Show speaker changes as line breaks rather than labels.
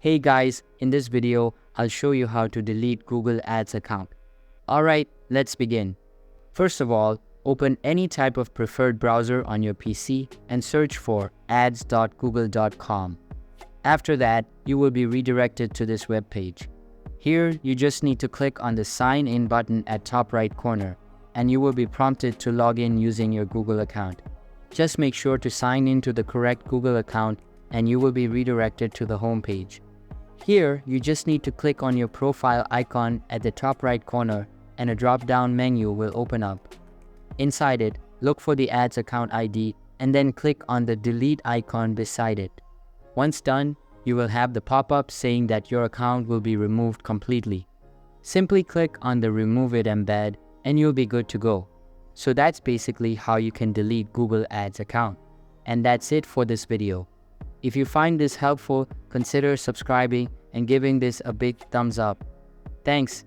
Hey guys, in this video, I'll show you how to delete Google Ads account. Alright, let's begin. First of all, open any type of preferred browser on your PC and search for ads.google.com. After that, you will be redirected to this web page. Here, you just need to click on the Sign In button at top right corner, and you will be prompted to log in using your Google account. Just make sure to sign in to the correct Google account and you will be redirected to the home page. Here, you just need to click on your profile icon at the top right corner and a drop-down menu will open up. Inside it, look for the Ads account ID and then click on the delete icon beside it. Once done, you will have the pop-up saying that your account will be removed completely. Simply click on the Remove It embed and you'll be good to go. So that's basically how you can delete Google Ads account. And that's it for this video. If you find this helpful, consider subscribing and giving this a big thumbs up. Thanks.